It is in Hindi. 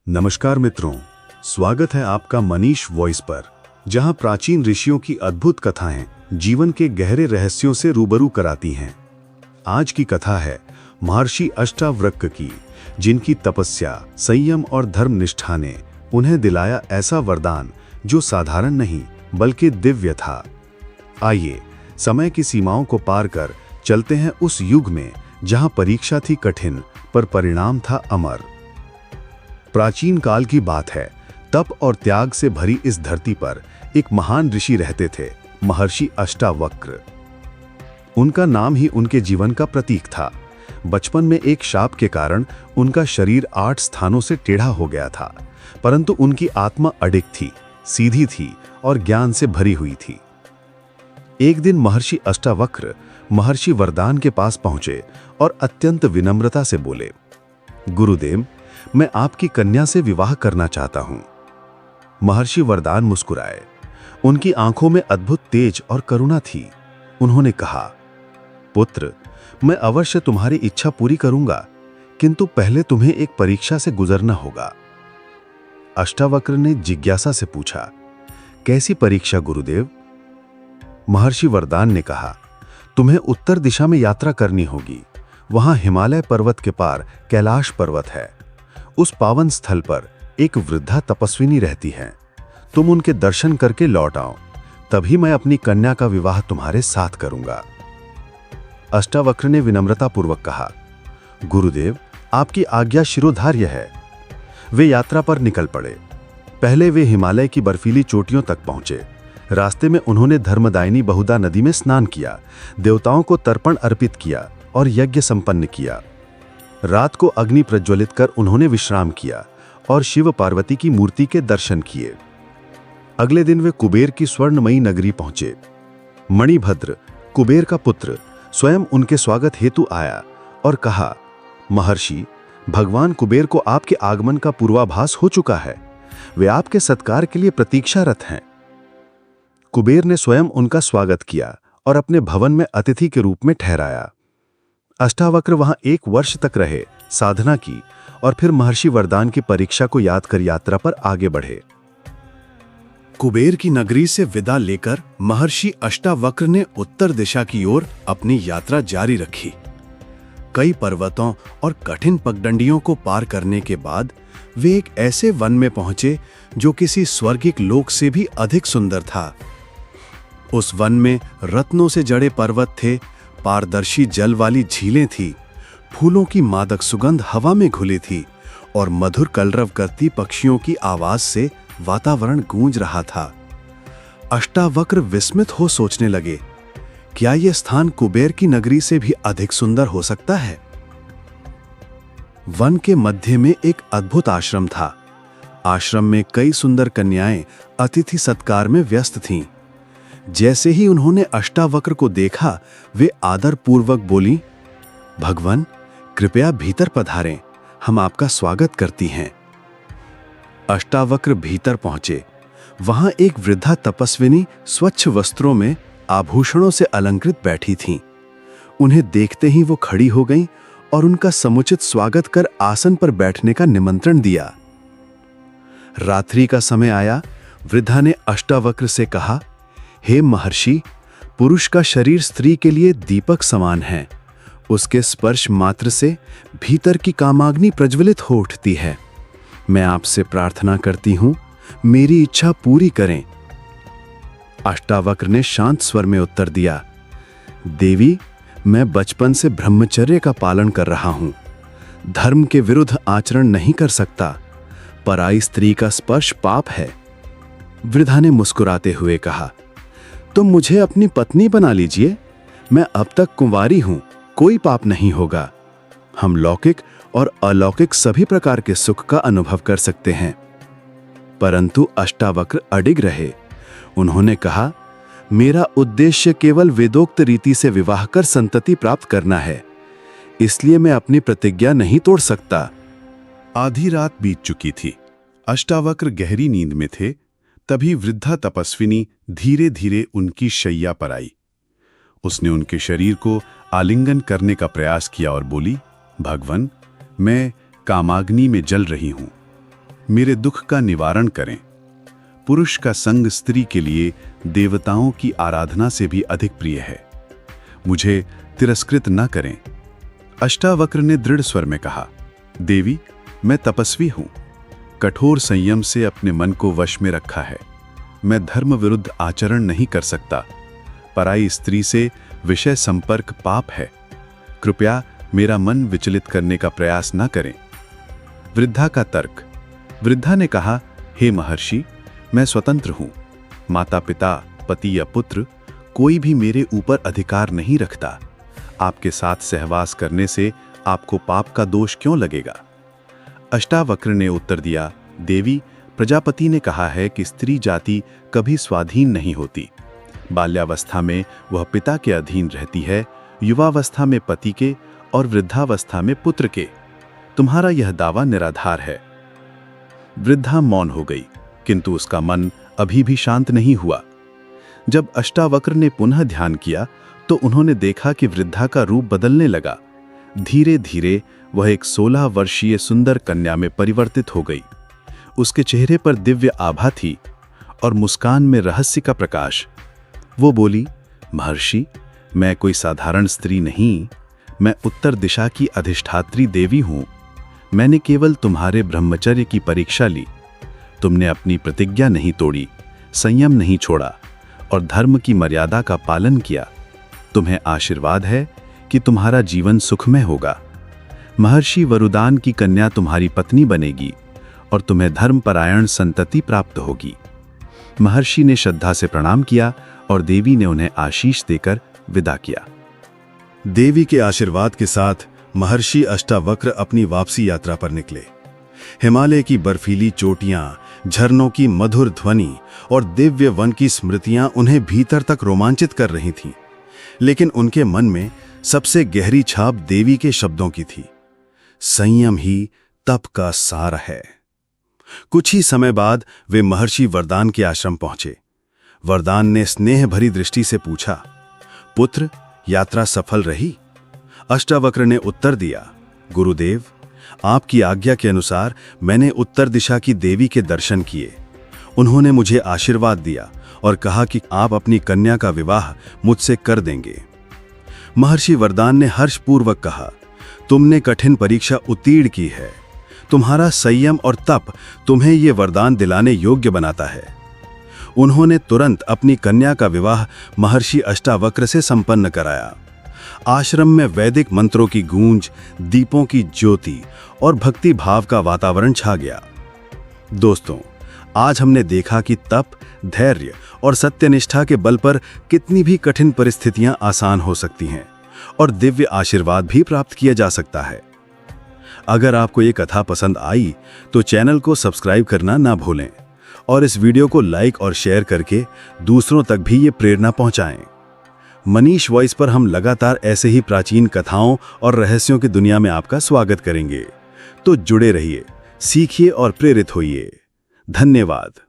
नमस्कार मित्रों, स्वागत है आपका मनीष वॉइस पर, जहां प्राचीन ऋषियों की अद्भुत कथाएं जीवन के गहरे रहस्यों से रूबरू कराती हैं। आज की कथा है महर्षि अष्टावक्र की, जिनकी तपस्या, संयम और धर्मनिष्ठा ने उन्हें दिलाया ऐसा वरदान जो साधारण नहीं बल्कि दिव्य था। आइए समय की सीमाओं को पार कर चलते हैं उस युग में जहां परीक्षा थी कठिन पर परिणाम था अमर। प्राचीन काल की बात है, तप और त्याग से भरी इस धरती पर एक महान ऋषि रहते थे, महर्षि अष्टावक्र। उनका नाम ही उनके जीवन का प्रतीक था। बचपन में एक शाप के कारण उनका शरीर 8 स्थानों से टेढ़ा हो गया था, परंतु उनकी आत्मा अडिग थी, सीधी थी और ज्ञान से भरी हुई थी। एक दिन महर्षि अष्टावक्र महर्षि वरदान के पास पहुंचे और अत्यंत विनम्रता से बोले, गुरुदेव, मैं आपकी कन्या से विवाह करना चाहता हूं। महर्षि वरदान मुस्कुराए। उनकी आंखों में अद्भुत तेज और करुणा थी। उन्होंने कहा, पुत्र, मैं अवश्य तुम्हारी इच्छा पूरी करूंगा, किंतु पहले तुम्हें एक परीक्षा से गुजरना होगा। अष्टावक्र ने जिज्ञासा से पूछा, कैसी परीक्षा गुरुदेव? महर्षि वरदान ने कहा, तुम्हें उत्तर दिशा में यात्रा करनी होगी। वहां हिमालय पर्वत के पार कैलाश पर्वत है। उस पावन स्थल पर एक वृद्धा तपस्विनी रहती हैं। तुम उनके दर्शन करके लौट आओ, तभी मैं अपनी कन्या का विवाह तुम्हारे साथ करूंगा। अष्टावक्र ने विनम्रतापूर्वक कहा, गुरुदेव, आपकी आज्ञा शिरोधार्य है। वे यात्रा पर निकल पड़े। पहले वे हिमालय की बर्फीली चोटियों तक पहुंचे। रास्ते में उन्होंने धर्मदायिनी बहुदा नदी में स्नान किया, देवताओं को तर्पण अर्पित किया और यज्ञ संपन्न किया। रात को अग्नि प्रज्वलित कर उन्होंने विश्राम किया और शिव पार्वती की मूर्ति के दर्शन किए। अगले दिन वे कुबेर की स्वर्णमयी नगरी पहुंचे। मणिभद्र, कुबेर का पुत्र, स्वयं उनके स्वागत हेतु आया और कहा, महर्षि, भगवान कुबेर को आपके आगमन का पूर्वाभास हो चुका है। वे आपके सत्कार के लिए प्रतीक्षारत हैं। कुबेर ने स्वयं उनका स्वागत किया और अपने भवन में अतिथि के रूप में ठहराया। अष्टावक्र वहां 1 वर्ष तक रहे, साधना की और फिर महर्षि वरदान की परीक्षा को याद कर यात्रा पर आगे बढ़े। कुबेर की नगरी से विदा लेकर महर्षि अष्टावक्र ने उत्तर दिशा की ओर अपनी यात्रा जारी रखी। कई पर्वतों और कठिन पगडंडियों को पार करने के बाद वे एक ऐसे वन में पहुंचे जो किसी स्वर्गिक लोक से भी अधिक सुंदर था। उस वन में रत्नों से जड़े पर्वत थे, पारदर्शी जल वाली झीलें थी, फूलों की मादक सुगंध हवा में घुली थी और मधुर कलरव करती पक्षियों की आवाज से वातावरण गूंज रहा था। अष्टावक्र विस्मित हो सोचने लगे, क्या यह स्थान कुबेर की नगरी से भी अधिक सुंदर हो सकता है? वन के मध्य में एक अद्भुत आश्रम था। आश्रम में कई सुंदर कन्याएं अतिथि सत्कार में व्यस्त थीं। जैसे ही उन्होंने अष्टावक्र को देखा, वे आदर पूर्वक बोली, भगवान, कृपया भीतर पधारें, हम आपका स्वागत करती हैं। अष्टावक्र भीतर पहुंचे। वहां एक वृद्धा तपस्विनी स्वच्छ वस्त्रों में आभूषणों से अलंकृत बैठी थीं। उन्हें देखते ही वो खड़ी हो गईं और उनका समुचित स्वागत कर आसन पर बैठने का निमंत्रण दिया। रात्रि का समय आया। वृद्धा ने अष्टावक्र से कहा, हे महर्षि, पुरुष का शरीर स्त्री के लिए दीपक समान है। उसके स्पर्श मात्र से भीतर की कामाग्नि प्रज्वलित हो उठती है। मैं आपसे प्रार्थना करती हूं, मेरी इच्छा पूरी करें। अष्टावक्र ने शांत स्वर में उत्तर दिया, देवी, मैं बचपन से ब्रह्मचर्य का पालन कर रहा हूं। धर्म के विरुद्ध आचरण नहीं कर सकता। पराई स्त्री का स्पर्श पाप है। वृद्धा ने मुस्कुराते हुए कहा, तुम मुझे अपनी पत्नी बना लीजिए। मैं अब तक कुंवारी हूं, कोई पाप नहीं होगा। हम लौकिक और अलौकिक सभी प्रकार के सुख का अनुभव कर सकते हैं। परंतु अष्टावक्र अडिग रहे। उन्होंने कहा, मेरा उद्देश्य केवल वेदोक्त रीति से विवाह कर संतति प्राप्त करना है, इसलिए मैं अपनी प्रतिज्ञा नहीं तोड़ सकता। आधी रात बीत चुकी थी। अष्टावक्र गहरी नींद में थे। तभी वृद्धा तपस्विनी धीरे धीरे उनकी शैया पर आई। उसने उनके शरीर को आलिंगन करने का प्रयास किया और बोली, भगवान, मैं कामाग्नि में जल रही हूं। मेरे दुख का निवारण करें। पुरुष का संग स्त्री के लिए देवताओं की आराधना से भी अधिक प्रिय है। मुझे तिरस्कृत न करें। अष्टावक्र ने दृढ़ स्वर में कहा, देवी, मैं तपस्वी हूं। कठोर संयम से अपने मन को वश में रखा है। मैं धर्म विरुद्ध आचरण नहीं कर सकता। पराई स्त्री से विषय संपर्क पाप है। कृपया मेरा मन विचलित करने का प्रयास न करें। वृद्धा का तर्क। वृद्धा ने कहा, हे महर्षि, मैं स्वतंत्र हूं। माता पिता, पति या पुत्र कोई भी मेरे ऊपर अधिकार नहीं रखता। आपके साथ सहवास करने से आपको पाप का दोष क्यों लगेगा? अष्टावक्र ने उत्तर दिया, देवी, प्रजापति ने कहा है कि स्त्री जाति कभी स्वाधीन नहीं होती। बाल्यावस्था में वह पिता के अधीन रहती है, युवावस्था में पति के और वृद्धावस्था में पुत्र के। तुम्हारा यह दावा निराधार है। वृद्धा मौन हो गई, किंतु उसका मन अभी भी शांत नहीं हुआ। जब अष्टावक्र ने पुनः ध्यान किया तो उन्होंने देखा कि वृद्धा का रूप बदलने लगा। धीरे धीरे वह एक 16 वर्षीय सुंदर कन्या में परिवर्तित हो गई। उसके चेहरे पर दिव्य आभा थी और मुस्कान में रहस्य का प्रकाश। वो बोली, महर्षि, मैं कोई साधारण स्त्री नहीं, मैं उत्तर दिशा की अधिष्ठात्री देवी हूं। मैंने केवल तुम्हारे ब्रह्मचर्य की परीक्षा ली। तुमने अपनी प्रतिज्ञा नहीं तोड़ी, संयम नहीं छोड़ा और धर्म की मर्यादा का पालन किया। तुम्हें आशीर्वाद है कि तुम्हारा जीवन सुखमय होगा। महर्षि वरुदान की कन्या तुम्हारी पत्नी बनेगी और तुम्हें धर्मपरायण संतति प्राप्त होगी। महर्षि ने श्रद्धा से प्रणाम किया और देवी ने उन्हें आशीष देकर विदा किया। देवी के आशीर्वाद के साथ महर्षि अष्टावक्र अपनी वापसी यात्रा पर निकले। हिमालय की बर्फीली चोटियां, झरनों की मधुर ध्वनि और दिव्य वन की स्मृतियां उन्हें भीतर तक रोमांचित कर रही थीं, लेकिन उनके मन में सबसे गहरी छाप देवी के शब्दों की थी, संयम ही तप का सार है। कुछ ही समय बाद वे महर्षि वरदान के आश्रम पहुंचे। वरदान ने स्नेह भरी दृष्टि से पूछा, पुत्र, यात्रा सफल रही? अष्टावक्र ने उत्तर दिया, गुरुदेव, आपकी आज्ञा के अनुसार मैंने उत्तर दिशा की देवी के दर्शन किए। उन्होंने मुझे आशीर्वाद दिया और कहा कि आप अपनी कन्या का विवाह मुझसे कर देंगे। महर्षि वरदान ने हर्षपूर्वक कहा, तुमने कठिन परीक्षा उत्तीर्ण की है। तुम्हारा संयम और तप तुम्हें ये वरदान दिलाने योग्य बनाता है। उन्होंने तुरंत अपनी कन्या का विवाह महर्षि अष्टावक्र से संपन्न कराया। आश्रम में वैदिक मंत्रों की गूंज, दीपों की ज्योति और भक्ति भाव का वातावरण छा गया। दोस्तों, आज हमने देखा कि तप, धैर्य और सत्यनिष्ठा के बल पर कितनी भी कठिन परिस्थितियां आसान हो सकती हैं और दिव्य आशीर्वाद भी प्राप्त किया जा सकता है। अगर आपको ये कथा पसंद आई तो चैनल को सब्सक्राइब करना ना भूलें और इस वीडियो को लाइक और शेयर करके दूसरों तक भी ये प्रेरणा पहुंचाएं। मनीष वॉइस पर हम लगातार ऐसे ही प्राचीन कथाओं और रहस्यों की दुनिया में आपका स्वागत करेंगे। तो जुड़े रहिए, सीखिए और प्रेरित होइए। धन्यवाद।